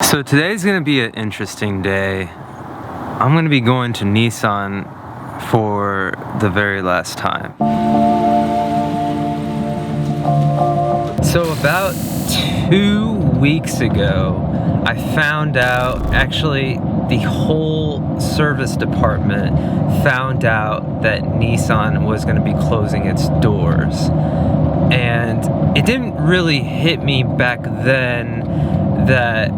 So today's gonna be an interesting day. I'm gonna be going to Nissan for the very last time. So about 2 weeks ago, I found out, actually the whole service department found out that Nissan was gonna be closing its doors. And it didn't really hit me back then that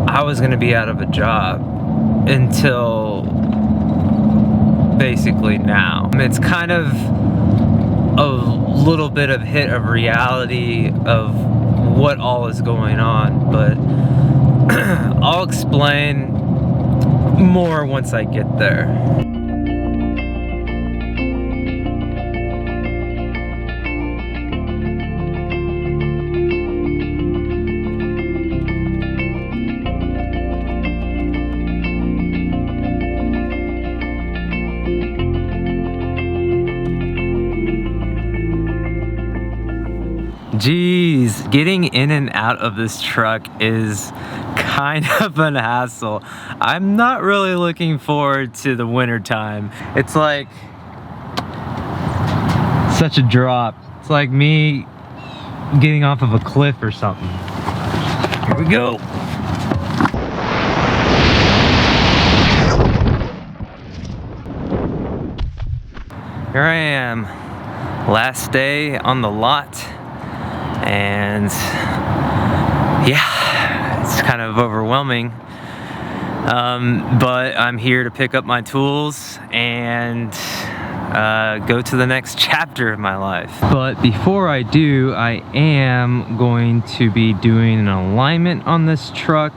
I was gonna be out of a job until basically now. It's kind of a little bit of hit of reality of what all is going on, but I'll explain more once I get there. Geez, getting in and out of this truck is kind of an hassle. I'm not really looking forward to the winter time. It's like such a drop. It's like me getting off of a cliff or something. Here we go. Here I am, last day on the lot. And yeah, it's kind of overwhelming, but I'm here to pick up my tools and go to the next chapter of my life. But before I do, I am going to be doing an alignment on this truck,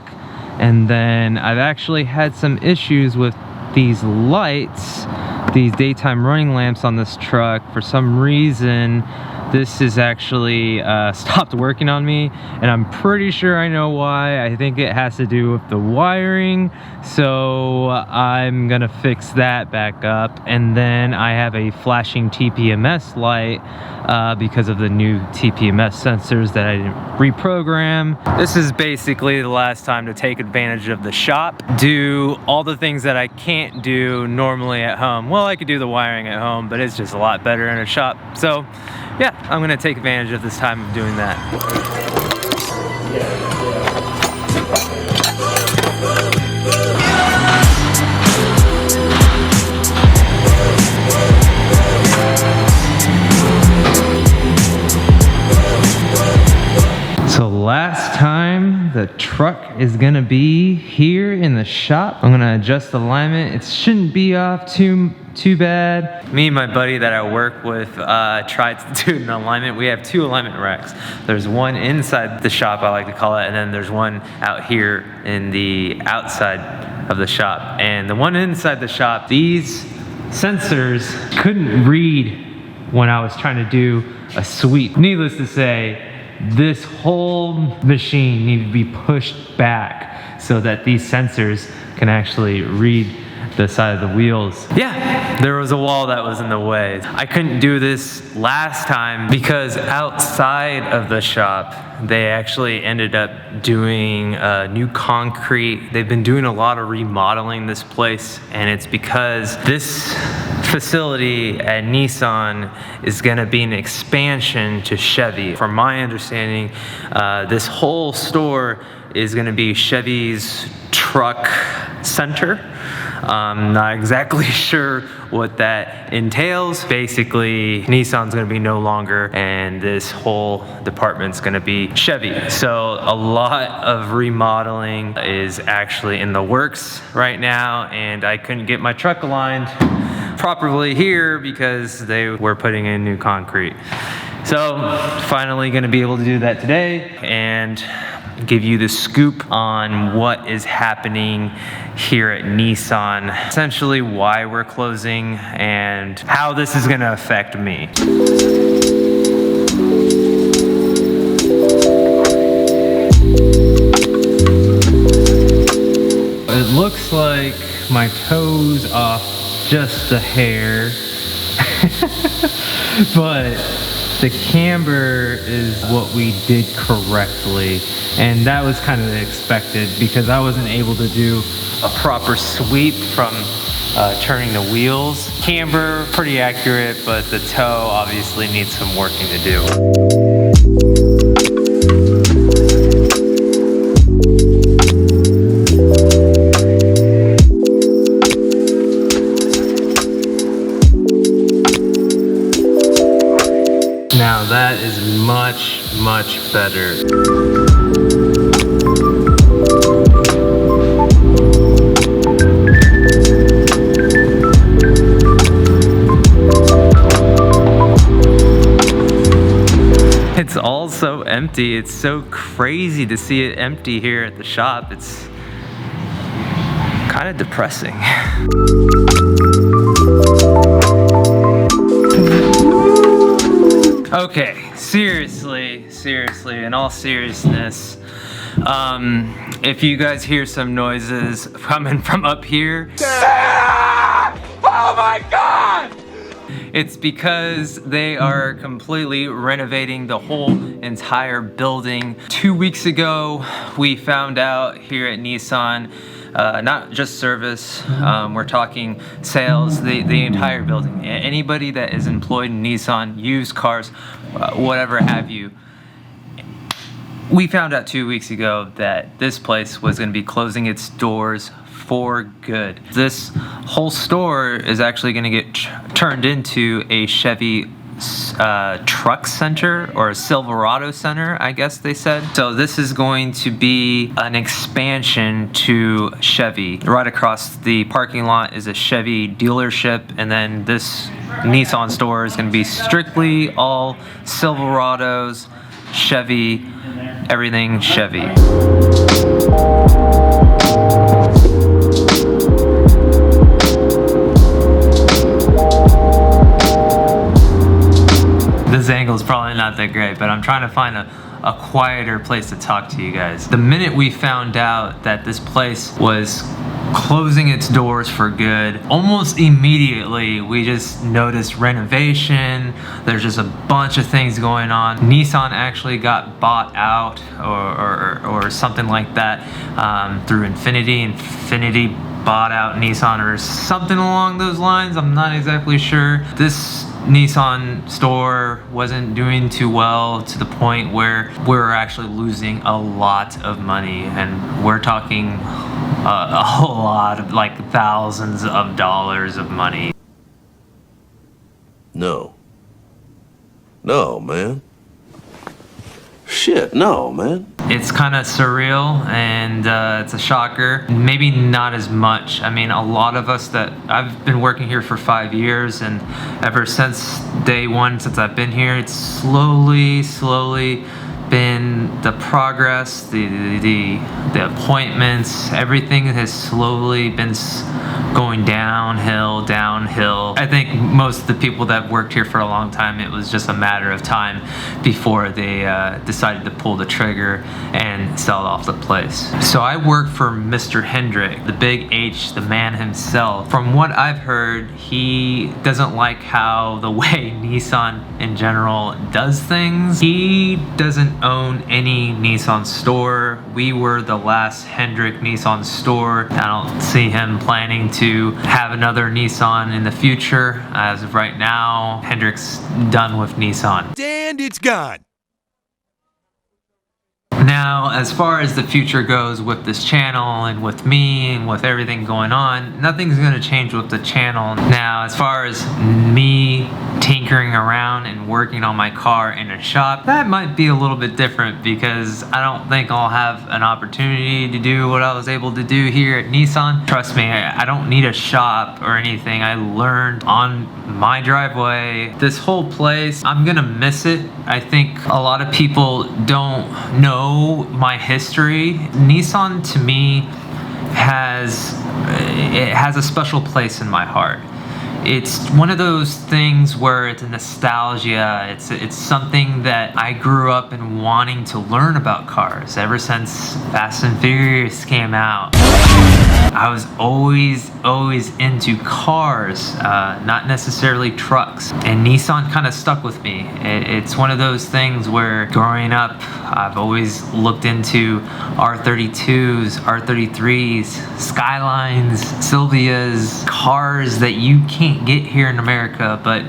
and then I've actually had some issues with these lights, these daytime running lamps on this truck. For some reason, this is actually stopped working on me, and I'm pretty sure I know why. I think it has to do with the wiring, so I'm gonna fix that back up. And then I have a flashing TPMS light because of the new TPMS sensors that I didn't reprogram. This is basically the last time to take advantage of the shop, do all the things that I can't do normally at home. Well, I could do the wiring at home, but it's just a lot better in a shop. So yeah, I'm gonna take advantage of this time of doing that. So last time, the truck is gonna be here in the shop. I'm gonna adjust the alignment. It shouldn't be off too bad. Me and my buddy that I work with tried to do an alignment. We have 2 alignment racks. There's one inside the shop, I like to call it, and then there's one out here in the outside of the shop. And the one inside the shop, these sensors couldn't read when I was trying to do a sweep. Needless to say, this whole machine needed to be pushed back so that these sensors can actually read the side of the wheels. Yeah, there was a wall that was in the way. I couldn't do this last time because outside of the shop, they actually ended up doing new concrete. They've been doing a lot of remodeling this place, and it's because this facility at Nissan is gonna be an expansion to Chevy. From my understanding, this whole store is gonna be Chevy's truck center. I'm not exactly sure what that entails. Basically, Nissan's gonna be no longer, and this whole department's gonna be Chevy. So a lot of remodeling is actually in the works right now, and I couldn't get my truck aligned properly here because they were putting in new concrete. So finally gonna be able to do that today and give you the scoop on what is happening here at Nissan, essentially why we're closing and how this is gonna affect me. It looks like my toe's off just a hair, but The camber is what we did correctly, and that was kind of expected because I wasn't able to do a proper sweep from turning the wheels. Camber, pretty accurate, but the toe obviously needs some working to do. Now that is much, much better. It's all so empty. It's so crazy to see it empty here at the shop. It's kind of depressing. Okay, seriously, in all seriousness, if you guys hear some noises coming from up here, oh my God! It's because they are completely renovating the whole entire building. 2 weeks ago, we found out here at Nissan, not just service, we're talking sales, the entire building. Anybody that is employed in Nissan, used cars, whatever have you. We found out 2 weeks ago that this place was going to be closing its doors for good. This whole store is actually going to get turned into a Chevy truck center, or a Silverado center, I guess they said. So this is going to be an expansion to Chevy. Right across the parking lot is a Chevy dealership, and then this Nissan store is going to be strictly all Silverados, Chevy, everything Chevy. This angle is probably not that great, but I'm trying to find a quieter place to talk to you guys. The minute we found out that this place was closing its doors for good, almost immediately we just noticed renovation. There's just a bunch of things going on. Nissan actually got bought out or something like that through Infinity. Infinity bought out Nissan or something along those lines. I'm not exactly sure. This Nissan store wasn't doing too well, to the point where we were actually losing a lot of money, and we're talking a whole lot of, like, thousands of dollars of money. No, man. Shit, no, man. It's kind of surreal, and it's a shocker. Maybe not as much. I mean, a lot of us that I've been working here for 5 years, and ever since day one, since I've been here, it's slowly been the progress, the appointments, everything has slowly been going downhill. I think most of the people that worked here for a long time, it was just a matter of time before they decided to pull the trigger and sell off the place. So I work for Mr. Hendrick, the big H, the man himself. From what I've heard, he doesn't like how the way Nissan in general does things. He doesn't own any Nissan store. We were the last Hendrick Nissan store. I don't see him planning to have another Nissan in the future. As of right now, Hendrick's done with Nissan. And it's gone. Now, as far as the future goes with this channel and with me and with everything going on, nothing's going to change with the channel. Now, as far as me tinkering around and working on my car in a shop, that might be a little bit different, because I don't think I'll have an opportunity to do what I was able to do here at Nissan. Trust me, I don't need a shop or anything. I learned on my driveway. This whole place, I'm gonna miss it. I think a lot of people don't know my history. Nissan, to me, has a special place in my heart. It's one of those things where it's a nostalgia. It's something that I grew up in wanting to learn about cars ever since Fast and Furious came out. I was always into cars, not necessarily trucks. And Nissan kind of stuck with me. It's one of those things where growing up, I've always looked into R32s, R33s, Skylines, Silvias, cars that you can't get here in America, but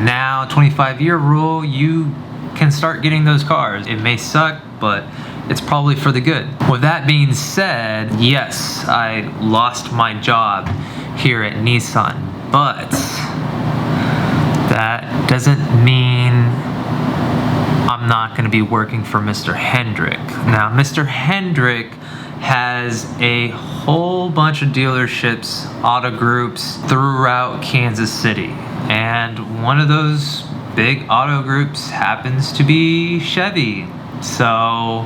now 25-year rule, you can start getting those cars. It may suck, but it's probably for the good. With that being said, yes, I lost my job here at Nissan, but that doesn't mean I'm not gonna be working for Mr. Hendrick. Now, Mr. Hendrick has a whole bunch of dealerships, auto groups throughout Kansas City. And one of those big auto groups happens to be Chevy. So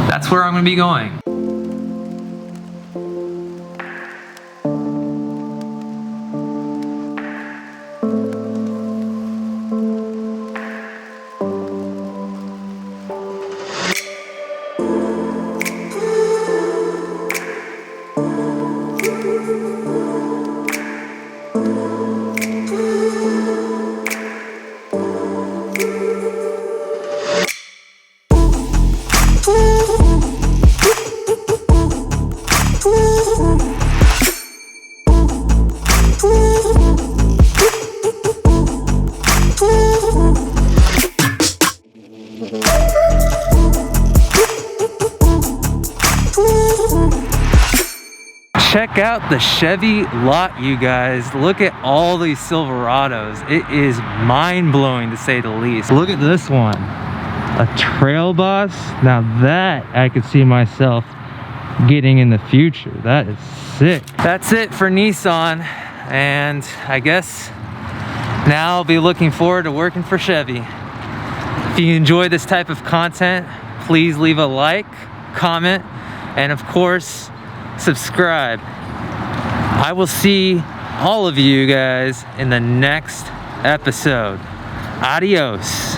that's where I'm gonna be going. Check out the Chevy lot, you guys. Look at all these Silverados. It is mind-blowing to say the least. Look at this one, a Trail Boss. Now that I could see myself getting in the future. That is sick. That's it for Nissan, and I guess now I'll be looking forward to working for Chevy. If you enjoy this type of content, please leave a like, comment, and of course, subscribe. I will see all of you guys in the next episode. Adios.